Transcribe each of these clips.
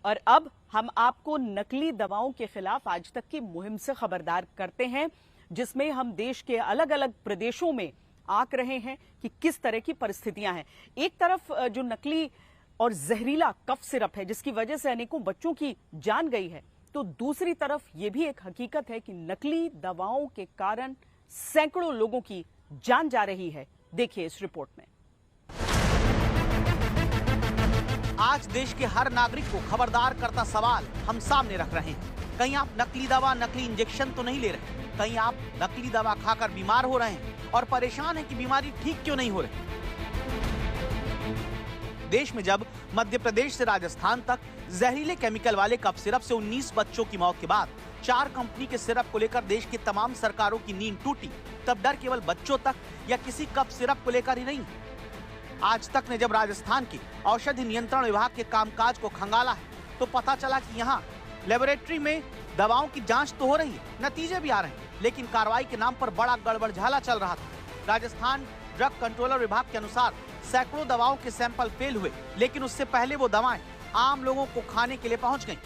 और अब हम आपको नकली दवाओं के खिलाफ आज तक की मुहिम से खबरदार करते हैं, जिसमें हम देश के अलग अलग प्रदेशों में आंक रहे हैं कि किस तरह की परिस्थितियां हैं। एक तरफ जो नकली और जहरीला कफ सिरप है जिसकी वजह से अनेकों बच्चों की जान गई है, तो दूसरी तरफ यह भी एक हकीकत है कि नकली दवाओं के कारण सैकड़ों लोगों की जान जा रही है। देखिए इस रिपोर्ट में। आज देश के हर नागरिक को खबरदार करता सवाल हम सामने रख रहे हैं। कहीं आप नकली दवा, नकली इंजेक्शन तो नहीं ले रहे, कहीं आप नकली दवा खाकर बीमार हो रहे हैं और परेशान हैं कि बीमारी ठीक क्यों नहीं हो रही। देश में जब मध्य प्रदेश से राजस्थान तक जहरीले केमिकल वाले कफ सिरप से 19 बच्चों की मौत के बाद 4 कंपनी के सिरप को लेकर देश की तमाम सरकारों की नींद टूटी, तब डर केवल बच्चों तक या किसी कफ सिरप को लेकर ही नहीं। आज तक ने जब राजस्थान के औषधि नियंत्रण विभाग के कामकाज को खंगाला है, तो पता चला कि यहाँ लेबोरेटरी में दवाओं की जांच तो हो रही है, नतीजे भी आ रहे हैं, लेकिन कार्रवाई के नाम पर बड़ा गड़बड़झाला चल रहा था। राजस्थान ड्रग कंट्रोलर विभाग के अनुसार सैकड़ों दवाओं के सैंपल फेल हुए, लेकिन उससे पहले वो दवाएं आम लोगों को खाने के लिए पहुंच गईं।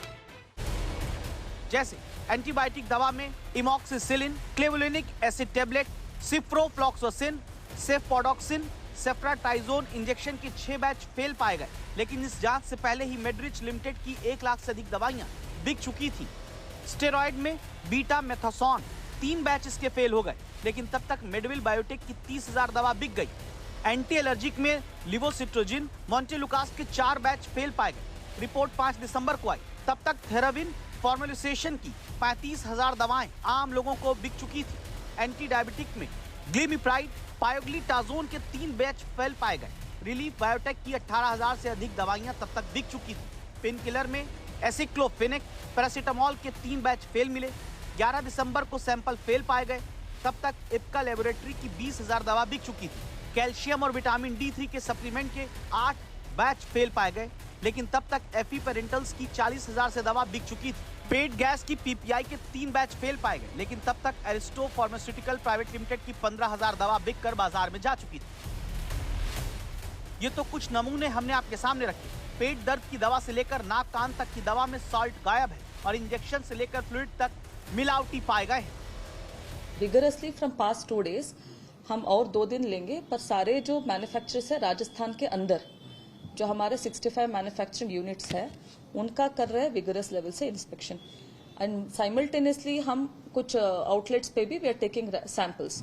जैसे एंटीबायोटिक दवा में amoxicillin, clavulanic acid tablet, ciprofloxacin, cefpodoxime, ceftriaxone injection के 6 बैच फेल पाए गए, लेकिन इस जांच से पहले ही मेड्रिच लिमिटेड की 1 लाख से अधिक दवाइयां बिक चुकी थी। स्टेरॉइड में बीटा मेथासोन 3 बैच इसके फेल हो गए, लेकिन तब तक मेडविल बायोटेक की 30,000 दवा बिक गई। एंटी एलर्जिक में लिवोसिट्रोजिन, मॉन्टेलुकास के 4 बैच फेल पाए गए। रिपोर्ट 5 दिसंबर को आई, तब तक थेराविन फॉर्मुलेशन की 35,000 दवाएं आम लोगों को बिक चुकी थी। एंटी डायबिटिक में ग्लिमिप्राइड, पायोग्लिटाजोन के 3 बैच फेल पाए गए। रिलीफ बायोटेक की 18,000 से अधिक दवाइयां तब तक बिक चुकी थी। पेन किलर में एसिक्लोफेनेक, पैरासीटामोल के 3 बैच फेल मिले। 11 दिसंबर को सैंपल फेल पाए गए, तब तक इप्का लेबोरेटरी की 20,000 दवा बिक चुकी थी। कैल्शियम और विटामिन D3 के सप्लीमेंट के 8 बैच फेल पाए गए, लेकिन तब तक एफिपेरेंटल्स की 40,000 से दवा बिक चुकी थी। पेट गैस की PPI के 3 बैच फेल पाए गए, लेकिन तब तक एरिस्टो फार्मास्यूटिकल प्राइवेट लिमिटेड की 15,000 दवा बिक कर बाजार में जा चुकी थी। ये तो कुछ नमूने हमने आपके सामने रखे। पेट दर्द की दवा से लेकर नाक कान तक की दवा में सॉल्ट गायब है और इंजेक्शन से लेकर फ्लूइड तक मिलावटी पाए गए हैं। विगरसली फ्रॉम पास्ट 2 डेज हम और 2 दिन लेंगे, पर सारे जो मैन्युफैक्चरर्स है राजस्थान के अंदर, जो हमारे 65 मैन्युफैक्चरिंग यूनिट्स है, उनका कर रहे हैं विगरस लेवल से इंस्पेक्शन। एंड साइमल्टेनियसली हम कुछ आउटलेट्स पे भी वी आर टेकिंग सैंपल्स।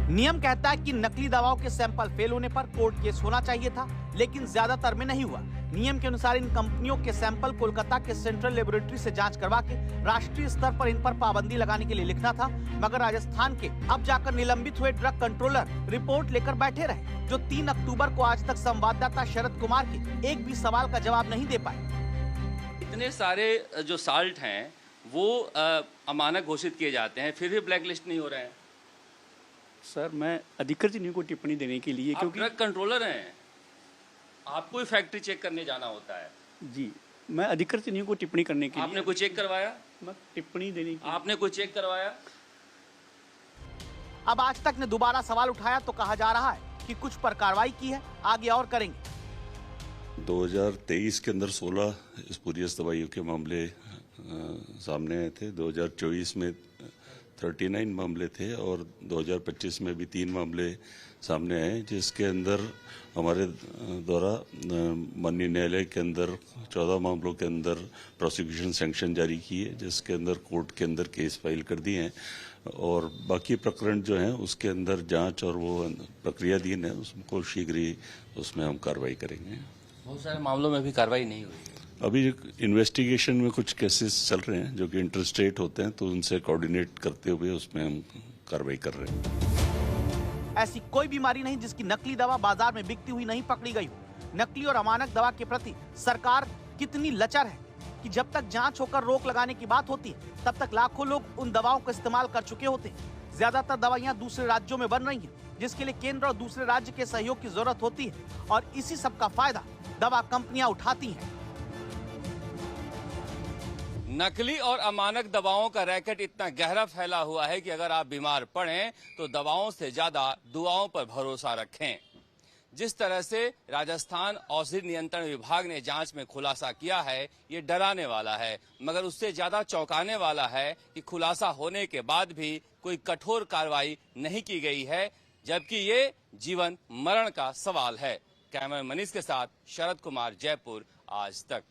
नियम कहता है कि नकली दवाओं के सैंपल फेल होने पर कोर्ट केस होना चाहिए था, लेकिन ज्यादातर में नहीं हुआ। नियम के अनुसार इन कंपनियों के सैंपल कोलकाता के सेंट्रल लेबोरेटरी से जांच करवा के राष्ट्रीय स्तर पर इन पर पाबंदी लगाने के लिए लिखना था, मगर राजस्थान के अब जाकर निलंबित हुए ड्रग कंट्रोलर रिपोर्ट लेकर बैठे रहे, जो 3 अक्टूबर को आज तक संवाददाता शरद कुमार के एक भी सवाल का जवाब नहीं दे पाए। इतने सारे जो साल्ट हैं वो अमानक घोषित किए जाते हैं, फिर भी ब्लैक लिस्ट नहीं हो रहे हैं। सर, मैं अधिकृत नहीं को टिप्पणी देने के लिए, क्योंकि ड्रग कंट्रोलर हैं, आपको ही फैक्ट्री चेक करने जाना होता है। जी, मैं अधिकृत नहीं को टिप्पणी करने के लिए। आपने कोई चेक करवाया? मैं टिप्पणी देने की। आपने कोई चेक करवाया? अब आज तक ने दोबारा सवाल उठाया तो कहा जा रहा है कि कुछ पर कार्रवाई की है, आगे और करेंगे। 2023 के अंदर 16 स्पूरियस दवाइयों के मामले सामने आए थे। 2024 में 39 मामले थे और 2025 में भी 3 मामले सामने आए, जिसके अंदर हमारे द्वारा माननीय न्यायालय के अंदर 14 मामलों के अंदर प्रोसिक्यूशन सैंक्शन जारी की है, जिसके अंदर कोर्ट के अंदर केस फाइल कर दिए हैं और बाकी प्रकरण जो हैं उसके अंदर जांच और वो प्रक्रियाधीन है, उसको शीघ्र ही उसमें हम कार्रवाई करेंगे। बहुत सारे मामलों में भी कार्रवाई नहीं हुई। अभी इन्वेस्टिगेशन में कुछ केसेस चल रहे हैं जो कि इंटरस्टेट होते हैं, तो उनसे कोऑर्डिनेट करते हुए उसमें हम कार्रवाई कर रहे हैं। ऐसी कोई बीमारी नहीं जिसकी नकली दवा बाजार में बिकती हुई नहीं पकड़ी गई हो। नकली और अमानक दवा के प्रति सरकार कितनी लचर है कि जब तक जांच होकर रोक लगाने की बात होती है, तब तक लाखों लोग उन दवाओं का इस्तेमाल कर चुके होते हैं। ज्यादातर दवाइयां दूसरे राज्यों में बन रही हैं, जिसके लिए केंद्र और दूसरे राज्य के सहयोग की जरूरत होती है और इसी सब का फायदा दवा कंपनियां उठाती हैं। नकली और अमानक दवाओं का रैकेट इतना गहरा फैला हुआ है कि अगर आप बीमार पड़ें तो दवाओं से ज्यादा दुआओं पर भरोसा रखें। जिस तरह से राजस्थान औषधि नियंत्रण विभाग ने जांच में खुलासा किया है, ये डराने वाला है। मगर उससे ज्यादा चौंकाने वाला है कि खुलासा होने के बाद भी कोई कठोर कार्रवाई नहीं की गई है, जबकि ये जीवन मरण का सवाल है। कैमरा मनीष के साथ शरद कुमार, जयपुर, आज तक।